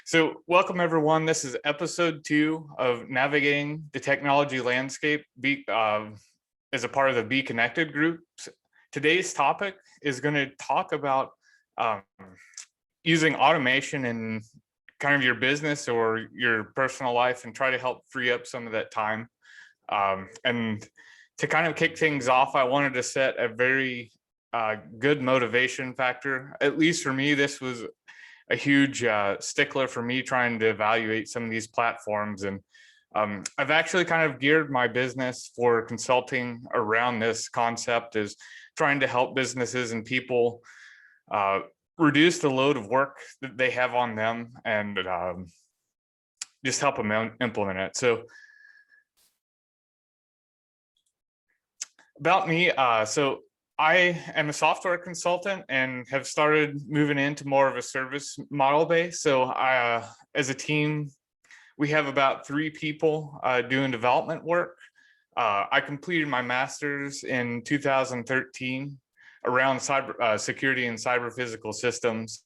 So welcome everyone. This is episode 2 of Navigating the Technology Landscape as a part of the Be Connected group. Today's topic is going to talk about using automation in kind of your business or your personal life and try to help free up some of that time. And to kind of kick things off, I wanted to set a very good motivation factor. At least for me, this was a huge stickler for me trying to evaluate some of these platforms. And I've actually kind of geared my business for consulting around this concept, is trying to help businesses and people reduce the load of work that they have on them and just help them implement it. So about me, so I am a software consultant and have started moving into more of a service model base. So as a team, we have about 3 people doing development work. I completed my master's in 2013 around cyber security and cyber physical systems.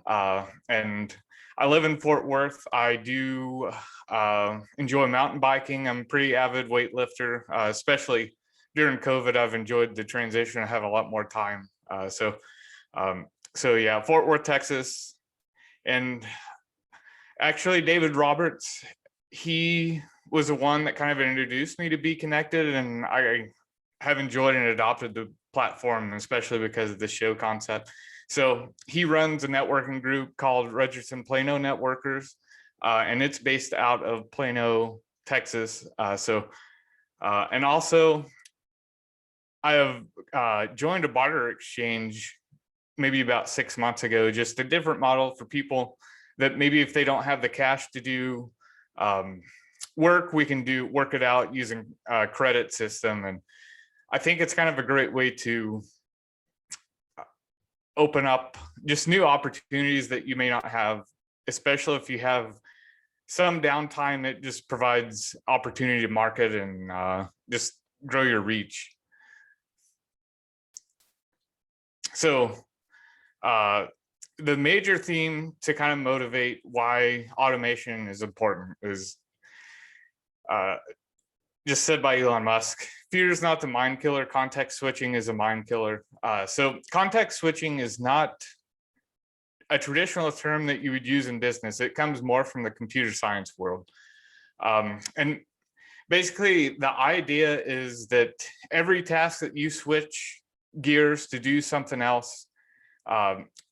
And I live in Fort Worth. I do enjoy mountain biking. I'm a pretty avid weightlifter, especially during COVID. I've enjoyed the transition. I have a lot more time. So yeah, Fort Worth, Texas. And actually David Roberts, he was the one that kind of introduced me to Be Connected, and I have enjoyed and adopted the platform, especially because of the show concept. So he runs a networking group called Richardson Plano Networkers, and it's based out of Plano, Texas. And also I have joined a barter exchange maybe about 6 months ago, just a different model for people that maybe if they don't have the cash to do work, we can work it out using a credit system. And I think it's kind of a great way to open up just new opportunities that you may not have, especially if you have some downtime. It just provides opportunity to market and just grow your reach. So the major theme to kind of motivate why automation is important is just said by Elon Musk: fear is not the mind killer, context switching is a mind killer. So context switching is not a traditional term that you would use in business. It comes more from the computer science world. And basically the idea is that every task that you switch gears to do something else,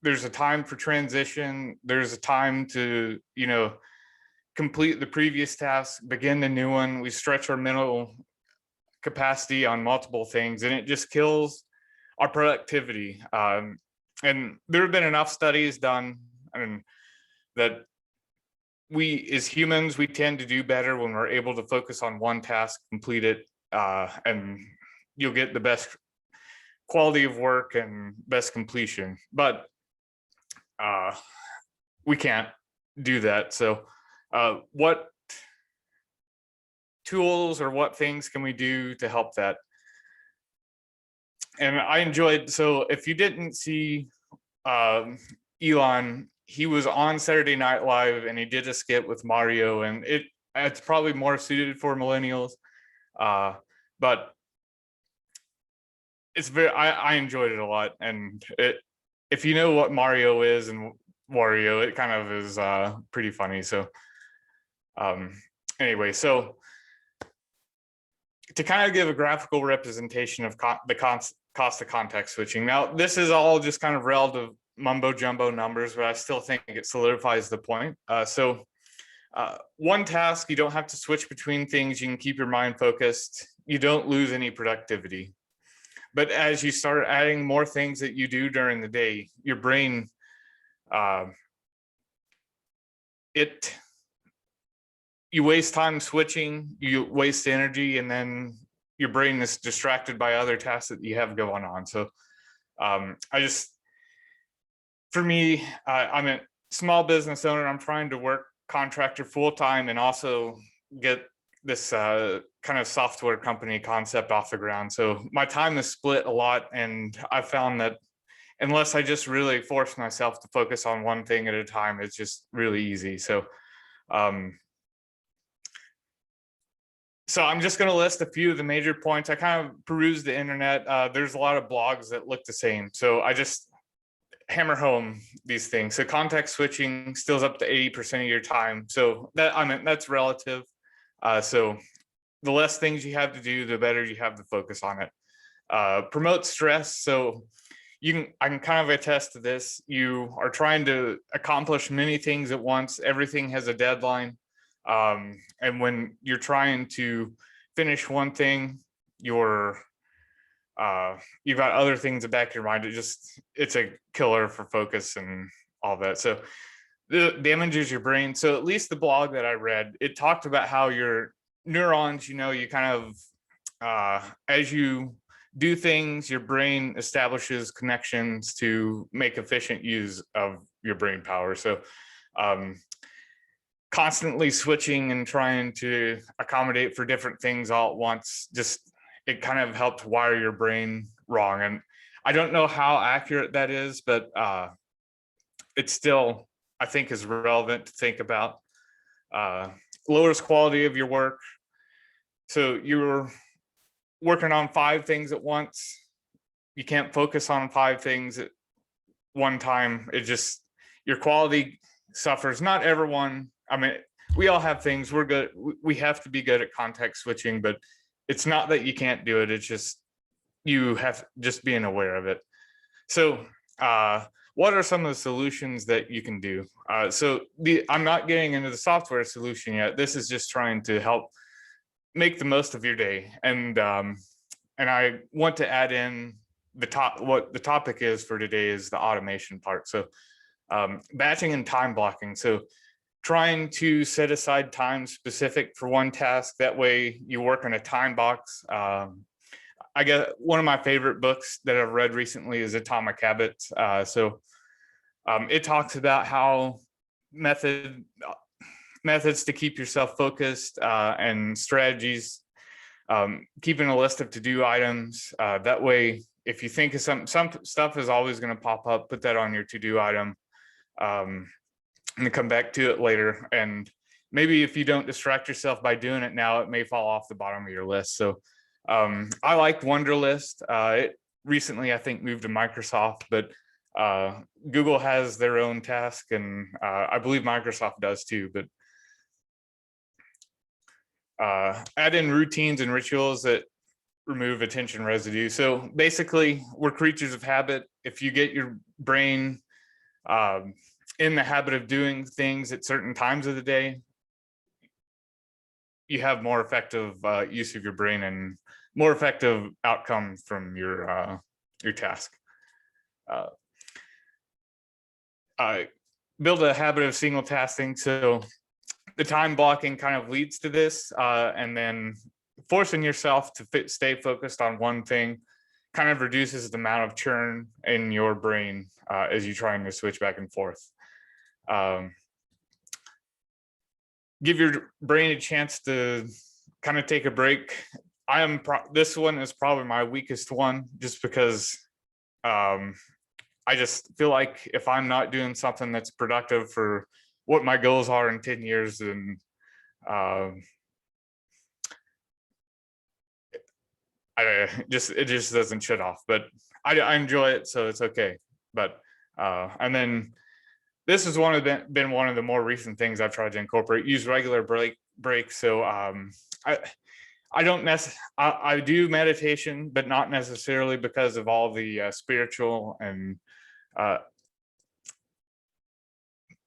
there's a time for transition. There's a time to, complete the previous task, begin the new one. We stretch our mental capacity on multiple things, and it just kills our productivity. And there have been enough studies done, that we as humans, we tend to do better when we're able to focus on one task, complete it, and you'll get the best quality of work and best completion. But we can't do that. So what tools or what things can we do to help that? And I enjoyed, so if you didn't see Elon, he was on Saturday Night Live and he did a skit with Mario, and it's probably more suited for millennials, but it's I enjoyed it a lot. And if you know what Mario is and Wario, it kind of is pretty funny. So anyway, so to kind of give a graphical representation of the cost of context switching. Now, this is all just kind of relative mumbo jumbo numbers, but I still think it solidifies the point. So one task, you don't have to switch between things. You can keep your mind focused. You don't lose any productivity. But as you start adding more things that you do during the day, your brain, you waste time switching, you waste energy, and then your brain is distracted by other tasks that you have going on. So for me, I'm a small business owner. I'm trying to work contractor full-time and also get this kind of software company concept off the ground. So my time is split a lot, and I found that unless I just really force myself to focus on one thing at a time, it's just really easy. So um, so I'm just going to list a few of the major points. I kind of perused the internet. There's a lot of blogs that look the same. So I just hammer home these things. So context switching steals up to 80% of your time. So that, I mean, that's relative. So the less things you have to do, the better you have to focus on it. Promote stress. So I can kind of attest to this. You are trying to accomplish many things at once. Everything has a deadline. And when you're trying to finish one thing, you've got other things in the back of your mind. It's a killer for focus and all that. So it damages your brain. So at least the blog that I read, it talked about how your neurons, you kind of, as you do things, your brain establishes connections to make efficient use of your brain power. So constantly switching and trying to accommodate for different things all at once, it kind of helped wire your brain wrong. And I don't know how accurate that is, but it still, I think, is relevant to think about. Lowers quality of your work. So you're working on 5 things at once. You can't focus on 5 things at one time. Your quality suffers. Not everyone, I mean, we all have things. We're good. We have to be good at context switching, but it's not that you can't do it. It's just, you have just being aware of it. So what are some of the solutions that you can do? I'm not getting into the software solution yet. This is just trying to help make the most of your day. And I want to add in what the topic is for today is the automation part. So batching and time blocking. So trying to set aside time specific for one task. That way you work in a time box. I guess one of my favorite books that I've read recently is Atomic Habits. It talks about how methods to keep yourself focused and strategies, keeping a list of to-do items. That way, if you think of some stuff is always going to pop up, put that on your to-do item and come back to it later. And maybe if you don't distract yourself by doing it now, it may fall off the bottom of your list. So I like Wunderlist. It recently, I think, moved to Microsoft, but Google has their own task, and I believe Microsoft does too. But add in routines and rituals that remove attention residue. So basically, we're creatures of habit. If you get your brain in the habit of doing things at certain times of the day, you have more effective use of your brain and more effective outcome from your task. Build a habit of single tasking. So the time blocking kind of leads to this, and then forcing yourself to stay focused on one thing kind of reduces the amount of churn in your brain as you're trying to switch back and forth. Give your brain a chance to kind of take a break. This one is probably my weakest one, just because I just feel like if I'm not doing something that's productive for what my goals are in 10 years, then it just doesn't shut off. But I enjoy it, so it's okay. But and then this is been one of the more recent things I've tried to incorporate. Use regular breaks. So I do meditation, but not necessarily because of all the spiritual and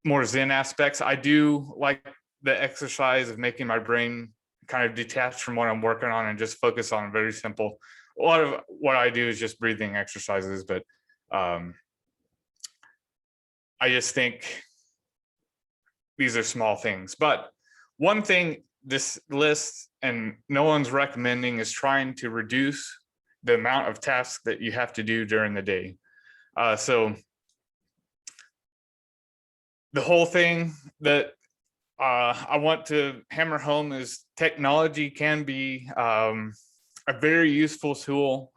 more Zen aspects. I do like the exercise of making my brain kind of detached from what I'm working on and just focus on very simple. A lot of what I do is just breathing exercises, but I just think these are small things. But one thing this list and no one's recommending is trying to reduce the amount of tasks that you have to do during the day. So the whole thing that I want to hammer home is technology can be a very useful tool.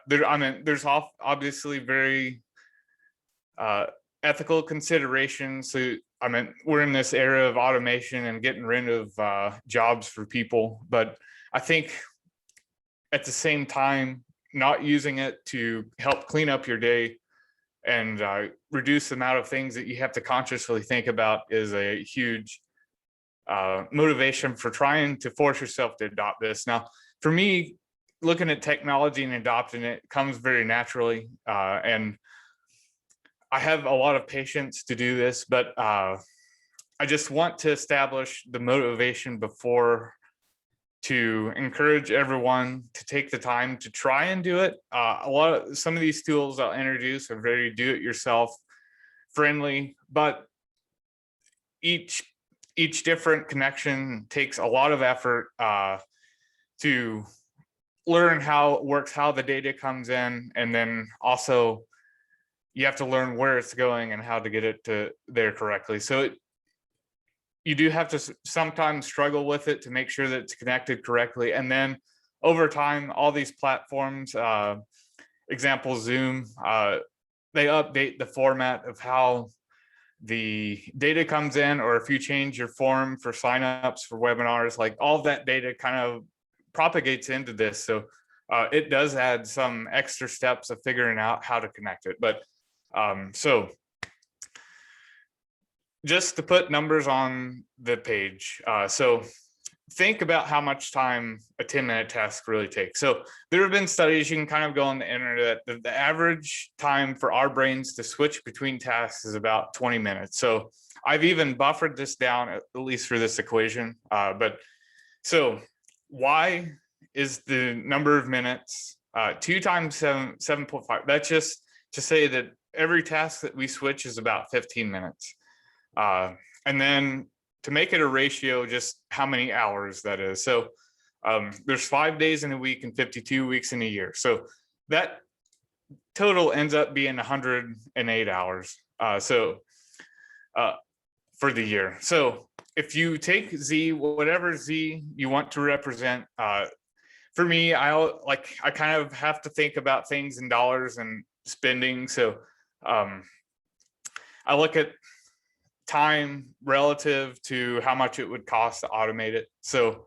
There's obviously very ethical considerations. So I mean, we're in this era of automation and getting rid of jobs for people, but I think at the same time, not using it to help clean up your day and reduce the amount of things that you have to consciously think about is a huge motivation for trying to force yourself to adopt this. Now, for me, looking at technology and adopting it comes very naturally. And I have a lot of patience to do this, but I just want to establish the motivation before to encourage everyone to take the time to try and do it. Some of these tools I'll introduce are very do-it-yourself friendly, but each different connection takes a lot of effort to learn how it works, how the data comes in, and then also you have to learn where it's going and how to get it to there correctly. So you do have to sometimes struggle with it to make sure that it's connected correctly. And then over time, all these platforms, example Zoom, they update the format of how the data comes in, or if you change your form for signups for webinars, like all of that data kind of propagates into this. So it does add some extra steps of figuring out how to connect it. But so just to put numbers on the page. So think about how much time a 10-minute task really takes. So there have been studies, you can kind of go on the internet, the average time for our brains to switch between tasks is about 20 minutes. So I've even buffered this down, at least for this equation. But so why is the number of minutes 2 times 7.5? That's just to say that every task that we switch is about 15 minutes. And then to make it a ratio, just how many hours that is. So there's 5 days in a week and 52 weeks in a year. So that total ends up being 108 hours. For the year. So if you take Z, whatever Z you want to represent, for me, I kind of have to think about things in dollars and spending. So I look at time relative to how much it would cost to automate it. So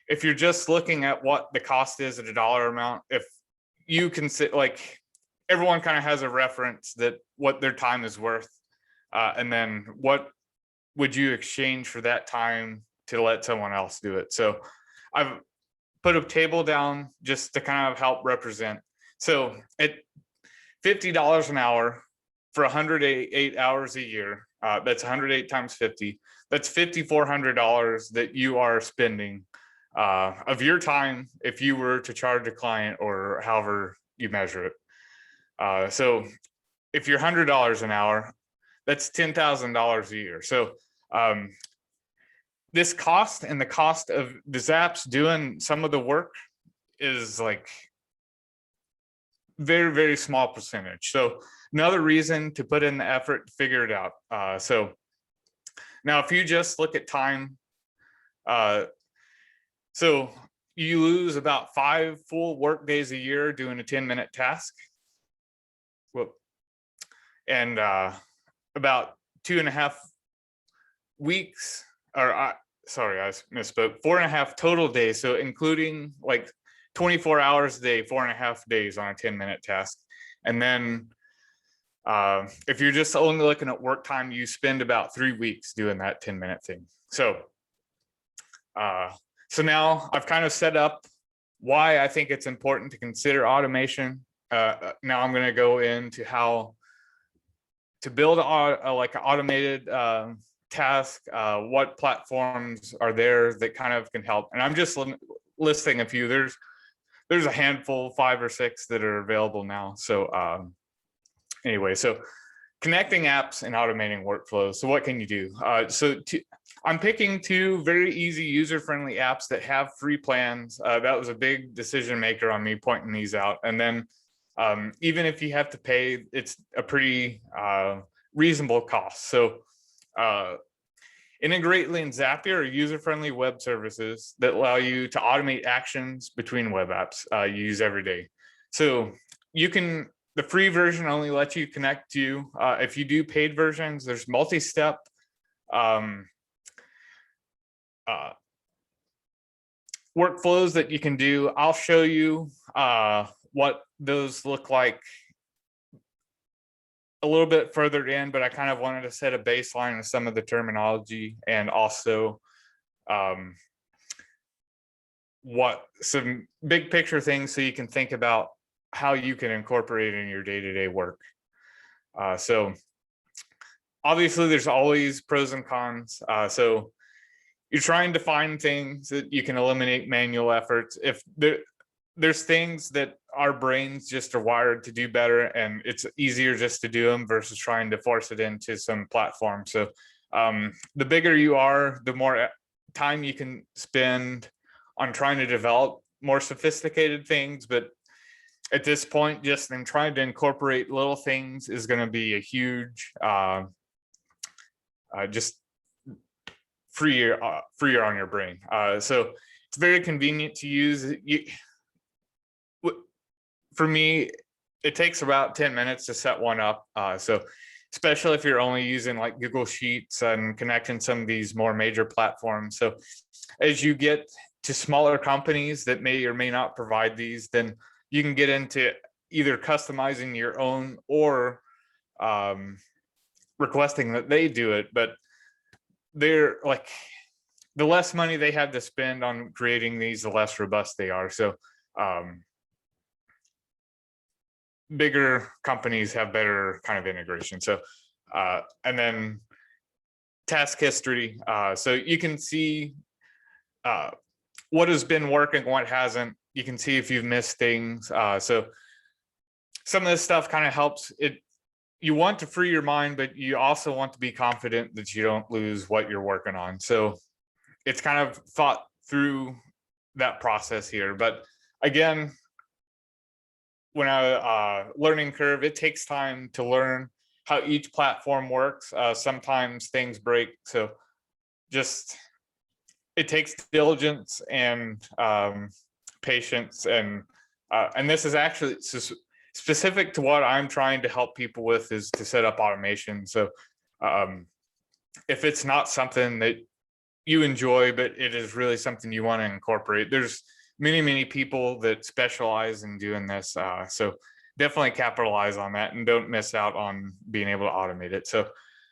if you're just looking at what the cost is at a dollar amount, if you can sit, like everyone kind of has a reference that what their time is worth, and then what would you exchange for that time to let someone else do it. So I've put a table down just to kind of help represent. So at $50 an hour for 108 hours a year, that's 108 times 50. That's $5,400 that you are spending of your time if you were to charge a client, or however you measure it. So if you're $100 an hour, that's $10,000 a year. So this cost and the cost of the Zaps doing some of the work is like very, very small percentage. So another reason to put in the effort to figure it out. So now if you just look at time, so you lose about 5 full work days a year doing a 10-minute task. Whoop. And about 2.5 weeks, or sorry, I misspoke, 4.5 total days. So including like 24 hours a day, 4.5 days on a 10-minute task. And then if you're just only looking at work time, you spend about 3 weeks doing that 10-minute thing. So so now I've kind of set up why I think it's important to consider automation. Now I'm going to go into how to build like an automated task, what platforms are there that kind of can help. And I'm just listing a few. There's a handful, 5 or 6 that are available now. So anyway, so connecting apps and automating workflows. So what can you do? I'm picking 2 very easy, user-friendly apps that have free plans. That was a big decision maker on me pointing these out. And then even if you have to pay, it's a pretty reasonable cost. So Integrately and Zapier are user-friendly web services that allow you to automate actions between web apps you use every day. So you can the free version only lets you connect to, if you do paid versions, there's multi-step workflows that you can do. I'll show you what those look like a little bit further in, but I kind of wanted to set a baseline of some of the terminology and also what some big picture things so you can think about how you can incorporate it in your day-to-day work. So obviously there's always pros and cons. So you're trying to find things that you can eliminate manual efforts. If there's things that our brains just are wired to do better, and it's easier just to do them versus trying to force it into some platform. So the bigger you are, the more time you can spend on trying to develop more sophisticated things. But at this point, just in trying to incorporate little things is going to be a huge just freer on your brain. So it's very convenient to use. For me, it takes about 10 minutes to set one up. So especially if you're only using like Google Sheets and connecting some of these more major platforms. So as you get to smaller companies that may or may not provide these, then you can get into either customizing your own or requesting that they do it. But they're like, the less money they have to spend on creating these, the less robust they are. So bigger companies have better kind of integration. So and then task history. So you can see what has been working, what hasn't. You can see if you've missed things. So some of this stuff kind of helps it. You want to free your mind, but you also want to be confident that you don't lose what you're working on. So it's kind of thought through that process here. But again, when learning curve, it takes time to learn how each platform works. Sometimes things break. So just, it takes diligence and patience. And this is actually specific to what I'm trying to help people with, is to set up automation. So if it's not something that you enjoy, but it is really something you want to incorporate, there's many people that specialize in doing this. So definitely capitalize on that and don't miss out on being able to automate it. So,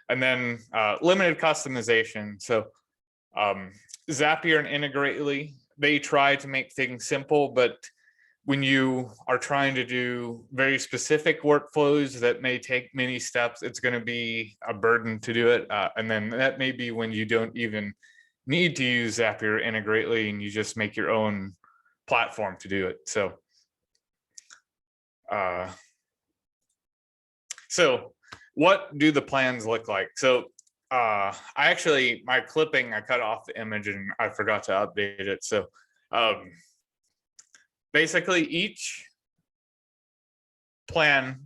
and then limited customization. So Zapier and Integrately, they try to make things simple, but when you are trying to do very specific workflows that may take many steps, it's going to be a burden to do it. And then that may be when you don't even need to use Zapier or Integrately, and you just make your own platform to do it. So so what do the plans look like? So I actually, my clipping, I cut off the image and I forgot to update it. So basically each plan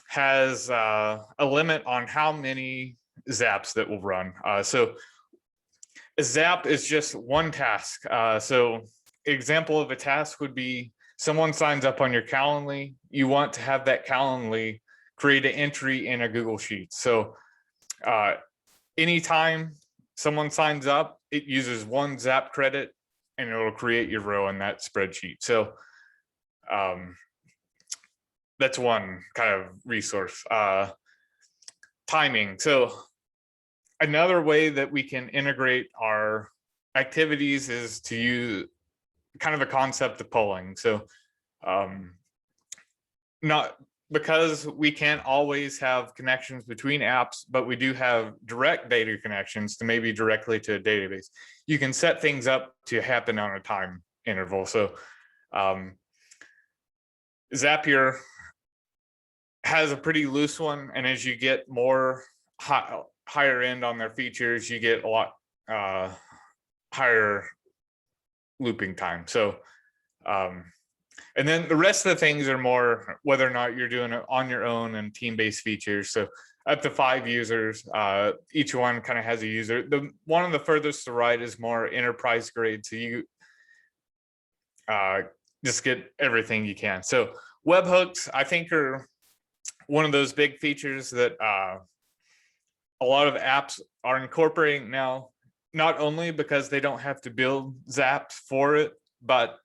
has a limit on how many zaps that will run. So a zap is just one task. So example of a task would be someone signs up on your Calendly. You want to have that Calendly create an entry in a Google Sheet. So anytime someone signs up, it uses one Zap credit and it'll create your row in that spreadsheet. So that's one kind of resource. Timing. So another way that we can integrate our activities is to use kind of a concept of polling. So not because we can't always have connections between apps, but we do have direct data connections to maybe directly to a database. You can set things up to happen on a time interval. So Zapier has a pretty loose one, and as you get more higher end on their features, you get a lot higher looping time. So and then the rest of the things are more whether or not you're doing it on your own and team-based features. So up to 5 users, each one kind of has a user. The one on the furthest to right is more enterprise grade. So you just get everything you can. So Webhooks, I think, are one of those big features that a lot of apps are incorporating now, not only because they don't have to build Zaps for it, but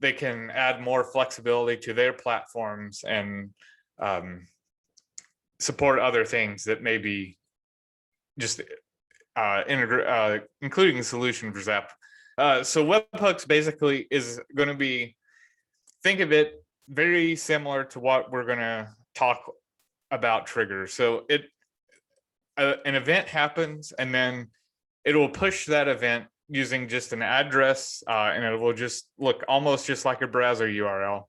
they can add more flexibility to their platforms and support other things that may be just including the solution for Zap. So webhooks basically is going to be, think of it very similar to what we're going to talk about triggers. So an event happens, and then it will push that event using just an address, and it will just look almost just like a browser URL,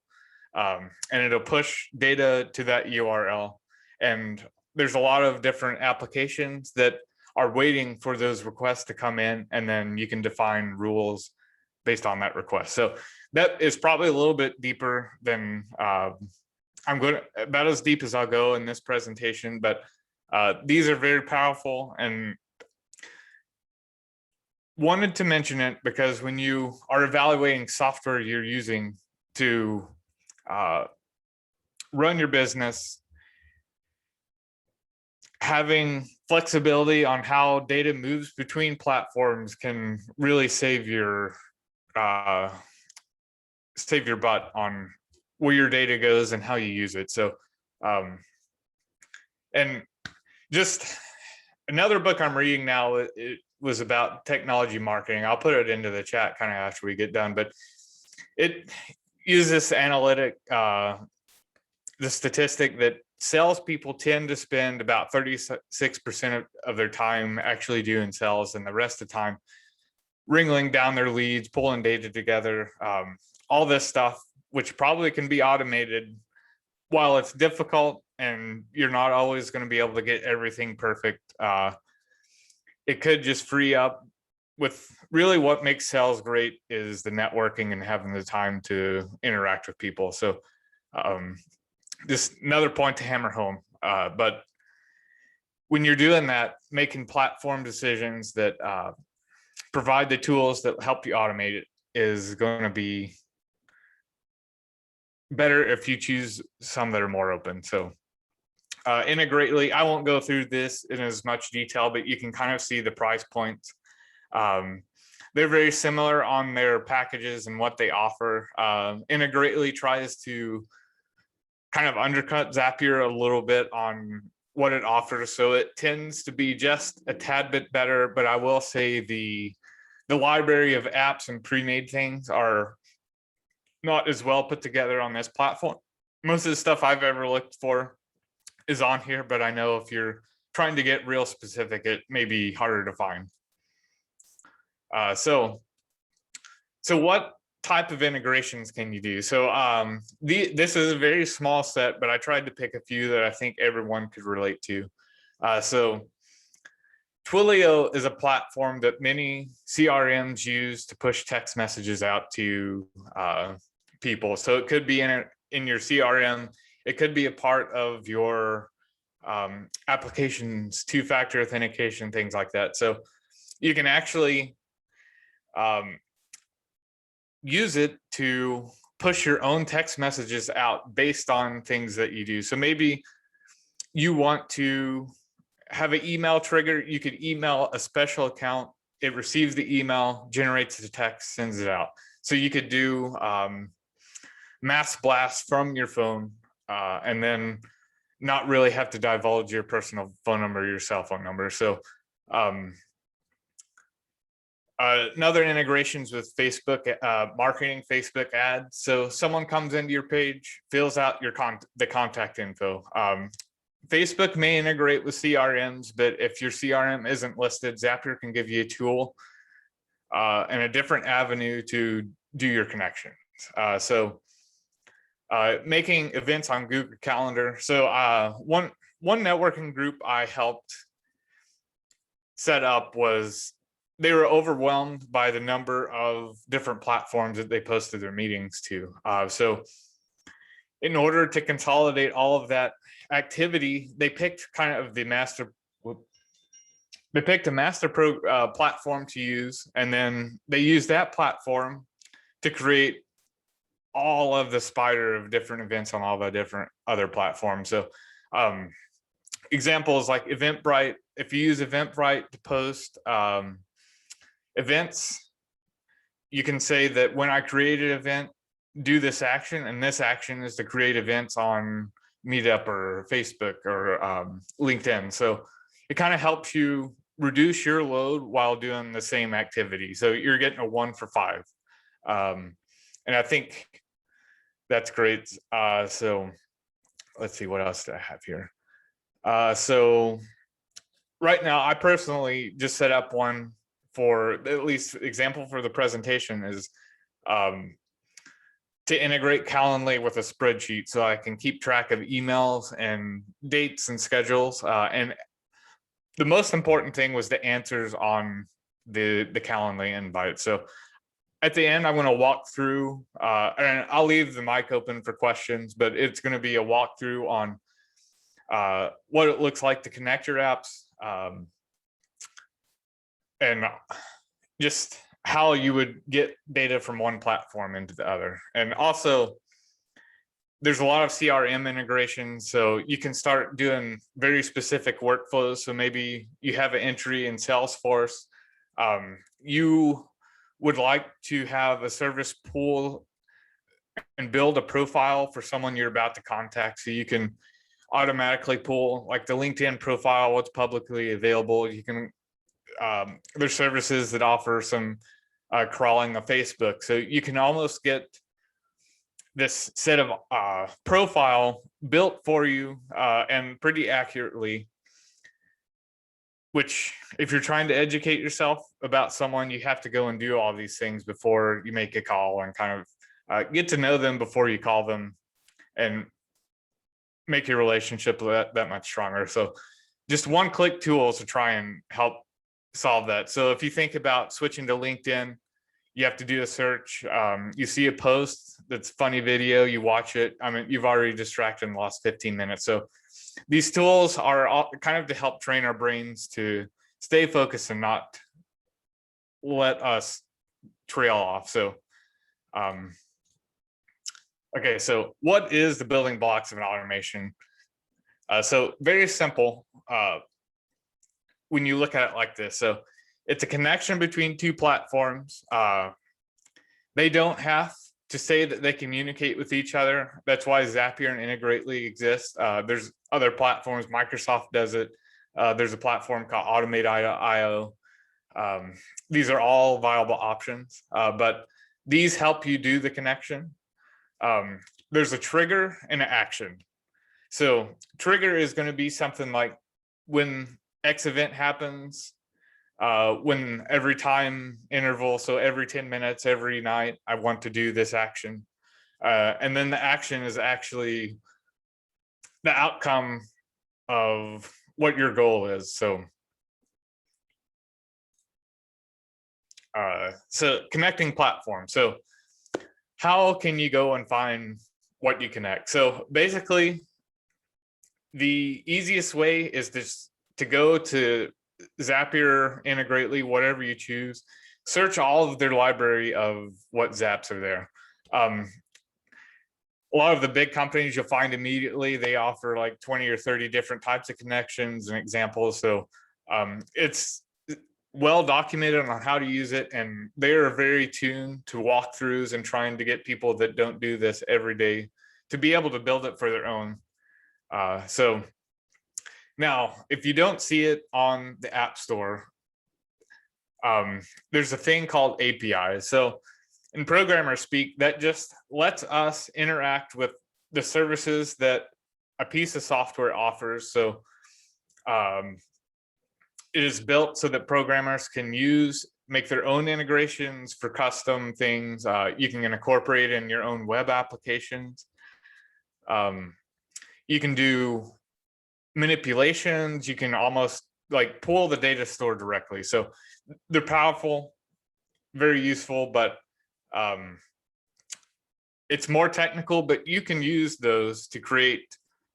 and it'll push data to that URL. And there's a lot of different applications that are waiting for those requests to come in, and then you can define rules based on that request. So that is probably a little bit deeper than I'm going to, about as deep as I'll go in this presentation, but these are very powerful, and wanted to mention it because when you are evaluating software you're using to run your business, having flexibility on how data moves between platforms can really save your butt on where your data goes and how you use it. So and just another book I'm reading now, it was about technology marketing. I'll put it into the chat kind of after we get done, but it uses analytic, the statistic that salespeople tend to spend about 36% of their time actually doing sales, and the rest of the time wrangling down their leads, pulling data together, all this stuff, which probably can be automated. While it's difficult and you're not always going to be able to get everything perfect, it could just free up. With really what makes sales great is the networking and having the time to interact with people. So just another point to hammer home. But when you're doing that, making platform decisions that provide the tools that help you automate it is going to be better if you choose some that are more open. So Integrately, I won't go through this in as much detail, but you can kind of see the price points. They're very similar on their packages and what they offer. Integrately tries to kind of undercut Zapier a little bit on what it offers. So it tends to be just a tad bit better, but I will say the library of apps and pre-made things are not as well put together on this platform. Most of the stuff I've ever looked for is on here, but I know if you're trying to get real specific, it may be harder to find. So what type of integrations can you do? So this is a very small set, but I tried to pick a few that I think everyone could relate to. So Twilio is a platform that many CRMs use to push text messages out to people. So it could be in your CRM. It could be a part of your applications, two-factor authentication, things like that. So you can actually use it to push your own text messages out based on things that you do. So maybe you want to have an email trigger. You could email a special account. It receives the email, generates the text, sends it out. So you could do mass blast from your phone, and then not really have to divulge your personal phone number, your cell phone number. So another integrations with Facebook marketing, Facebook ads. So someone comes into your page, fills out your the contact info. Facebook may integrate with CRMs, but if your CRM isn't listed, Zapier can give you a tool and a different avenue to do your connections. Making events on Google Calendar. So one networking group I helped set up was, they were overwhelmed by the number of different platforms that they posted their meetings to. So in order to consolidate all of that activity, they picked kind of the master platform to use, and then they used that platform to create all of the spider of different events on all the different other platforms. So examples like Eventbrite, if you use Eventbrite to post events, you can say that when I create an event, do this action, and this action is to create events on Meetup or Facebook or LinkedIn. So it kind of helps you reduce your load while doing the same activity. So you're getting a 1 for 5. And I think that's great. So let's see, what else do I have here? So right now, I personally just set up one for, at least example for the presentation, is to integrate Calendly with a spreadsheet so I can keep track of emails and dates and schedules. And the most important thing was the answers on the Calendly invite. So at the end, I'm going to walk through, and I'll leave the mic open for questions, but it's going to be a walkthrough on what it looks like to connect your apps, and just how you would get data from one platform into the other. And also, there's a lot of CRM integrations, so you can start doing very specific workflows. So maybe you have an entry in Salesforce. You would like to have a service pool and build a profile for someone you're about to contact, so you can automatically pull like the LinkedIn profile, what's publicly available. You can, there's services that offer some crawling of Facebook. So you can almost get this set of profile built for you and pretty accurately, which if you're trying to educate yourself about someone, you have to go and do all these things before you make a call, and kind of get to know them before you call them, and make your relationship that much stronger. So just one-click tools to try and help solve that. So if you think about switching to LinkedIn, you have to do a search. You see a post that's funny video, you watch it. I mean, you've already distracted and lost 15 minutes. So these tools are all kind of to help train our brains to stay focused and not let us trail off. So, okay, so what is the building blocks of an automation? So very simple when you look at it like this. So it's a connection between two platforms. They don't have to say that they communicate with each other. That's why Zapier and Integrately exist. There's other platforms, Microsoft does it. There's a platform called Automate.io. These are all viable options, but these help you do the connection. There's a trigger and an action. So trigger is going to be something like when X event happens, when every time interval, so every 10 minutes, every night, I want to do this action. And then the action is actually the outcome of what your goal is. So, so connecting platforms. So how can you go and find what you connect? So basically, the easiest way is just to go to Zapier, Integrately, whatever you choose, search all of their library of what Zaps are there. A lot of the big companies you'll find immediately, they offer like 20 or 30 different types of connections and examples. So it's well documented on how to use it, and they are very tuned to walkthroughs and trying to get people that don't do this every day to be able to build it for their own. So now, if you don't see it on the App Store, there's a thing called APIs. So in programmer speak, that just lets us interact with the services that a piece of software offers. So it is built so that programmers can make their own integrations for custom things. You can incorporate in your own web applications. You can do manipulations. You can almost like pull the data store directly. So they're powerful, very useful, but it's more technical, but you can use those to create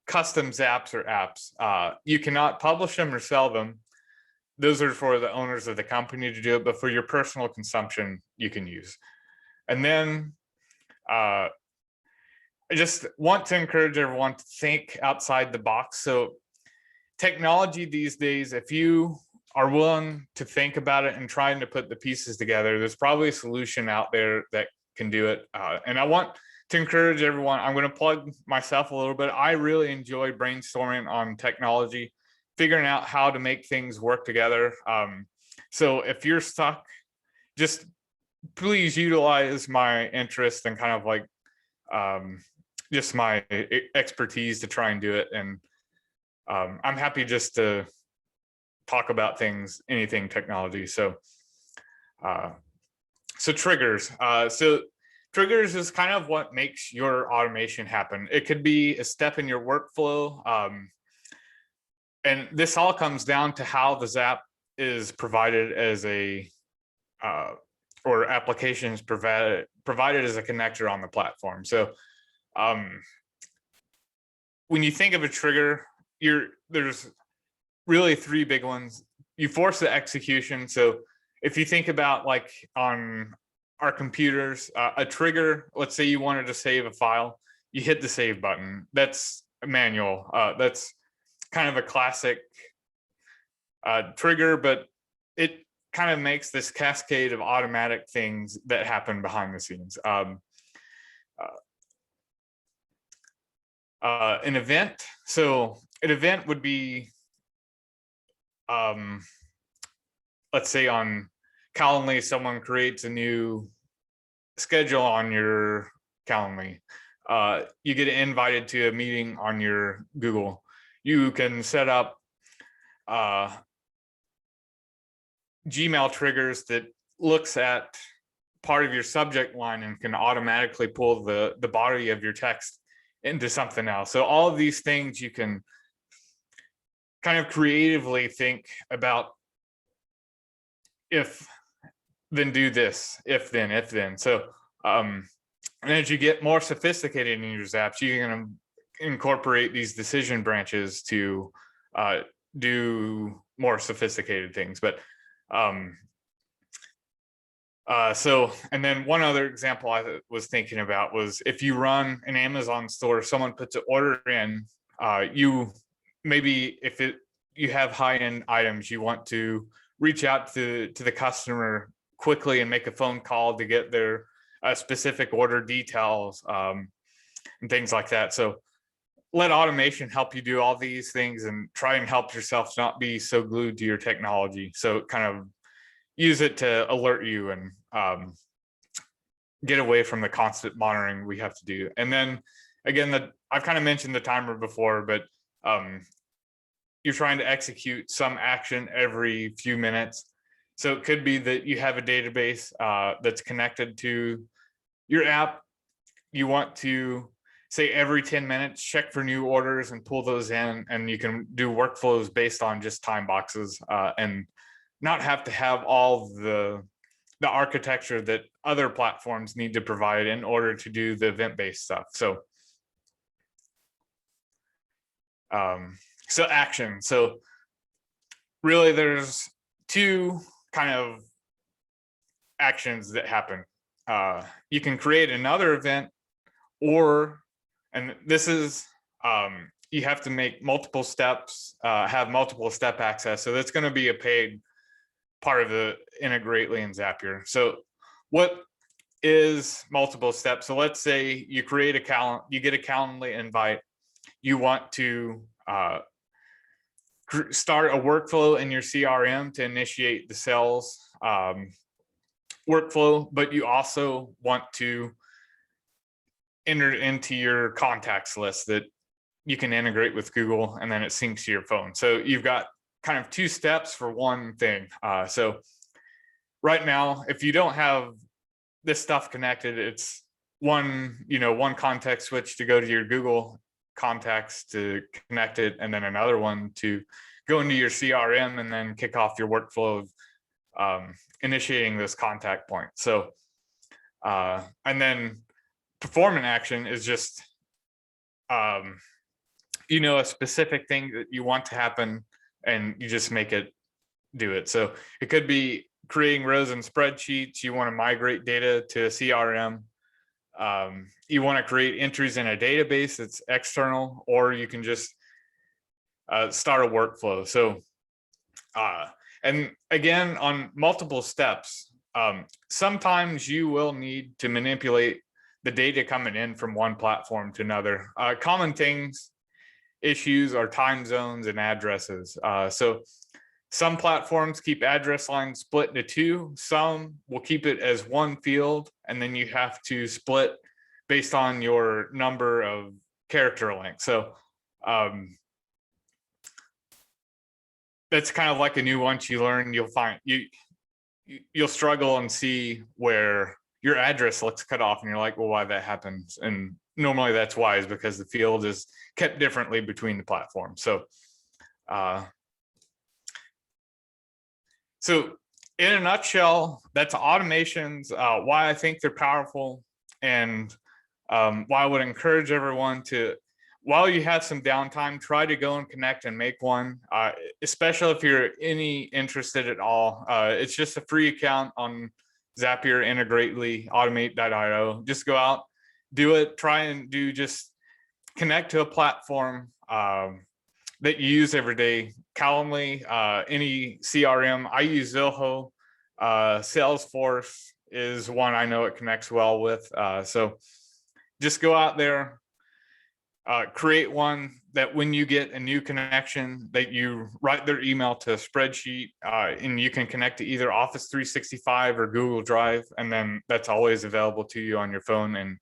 custom Zaps or apps. You cannot publish them or sell them. Those are for the owners of the company to do it, but for your personal consumption, you can use. And then I just want to encourage everyone to think outside the box. So technology these days, if you are willing to think about it and trying to put the pieces together, there's probably a solution out there that can do it. And I want to encourage everyone. I'm going to plug myself a little bit. I really enjoy brainstorming on technology, figuring out how to make things work together. So if you're stuck, just please utilize my interest and kind of like just my expertise to try and do it. And I'm happy just to talk about things, anything technology. So triggers. So triggers is kind of what makes your automation happen. It could be a step in your workflow. And this all comes down to how the Zap is provided as a, or applications provided as a connector on the platform. So when you think of a trigger, there's really three big ones. You force the execution. So if you think about like on our computers, a trigger, let's say you wanted to save a file, you hit the save button. That's manual. That's kind of a classic trigger, but it kind of makes this cascade of automatic things that happen behind the scenes. An event. So an event would be, let's say on Calendly, someone creates a new schedule on your Calendly. You get invited to a meeting on your Google. You can set up Gmail triggers that looks at part of your subject line and can automatically pull the body of your text into something else. So all of these things you can kind of creatively think about. If then do this, if then. So and as you get more sophisticated in your Zaps, you're going to incorporate these decision branches to do more sophisticated things. But so, and then one other example I was thinking about was if you run an Amazon store, someone puts an order in, you maybe if you have high-end items, you want to reach out to the customer quickly and make a phone call to get their specific order details and things like that. So let automation help you do all these things and try and help yourself not be so glued to your technology. So kind of use it to alert you and get away from the constant monitoring we have to do. And then again, I've kind of mentioned the timer before, but you're trying to execute some action every few minutes. So it could be that you have a database that's connected to your app. You want to say every 10 minutes, check for new orders and pull those in, and you can do workflows based on just time boxes and not have to have all the architecture that other platforms need to provide in order to do the event-based stuff. So action. So really there's two kind of actions that happen. You can create another event, and this is, you have to make multiple steps, have multiple step access. So that's going to be a paid part of the Integrately in Zapier. So what is multiple steps? So let's say you create you get a Calendly invite. You want to start a workflow in your CRM to initiate the sales workflow, but you also want to enter into your contacts list that you can integrate with Google, and then it syncs to your phone. So you've got kind of two steps for one thing. So right now, if you don't have this stuff connected, it's one context switch to go to your Google contacts to connect it, and then another one to go into your CRM and then kick off your workflow of initiating this contact point. So and then perform an action is just a specific thing that you want to happen, and you just make it do it. So it could be creating rows and spreadsheets. You want to migrate data to a CRM. you want to create entries in a database that's external, or you can just start a workflow. So, and again, on multiple steps, sometimes you will need to manipulate the data coming in from one platform to another. Common issues are time zones and addresses. So some platforms keep address lines split into two. Some will keep it as one field, and then you have to split based on your number of character length. So that's kind of like a nuance you learn. You'll find you'll struggle and see where your address looks cut off, and you're like, well, why that happens? And normally that's why, is because the field is kept differently between the platforms. So so in a nutshell, that's automations, why I think they're powerful, and why I would encourage everyone to, while you have some downtime, try to go and connect and make one, especially if you're interested at all. It's just a free account on Zapier, Integrately, Automate.io. Just go out, do it, try and just connect to a platform that you use every day. Calendly, any CRM. I use Zoho. Salesforce is one I know it connects well with. So just go out there, create one that when you get a new connection, that you write their email to a spreadsheet, and you can connect to either Office 365 or Google Drive, and then that's always available to you on your phone. And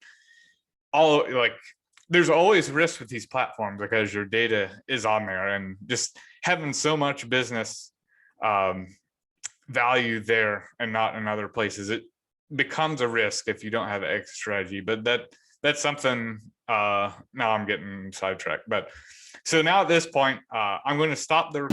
there's always risk with these platforms because your data is on there, and just having so much business value there and not in other places, it becomes a risk if you don't have an exit strategy. But that's something, now I'm getting sidetracked. But so now at this point, I'm going to stop the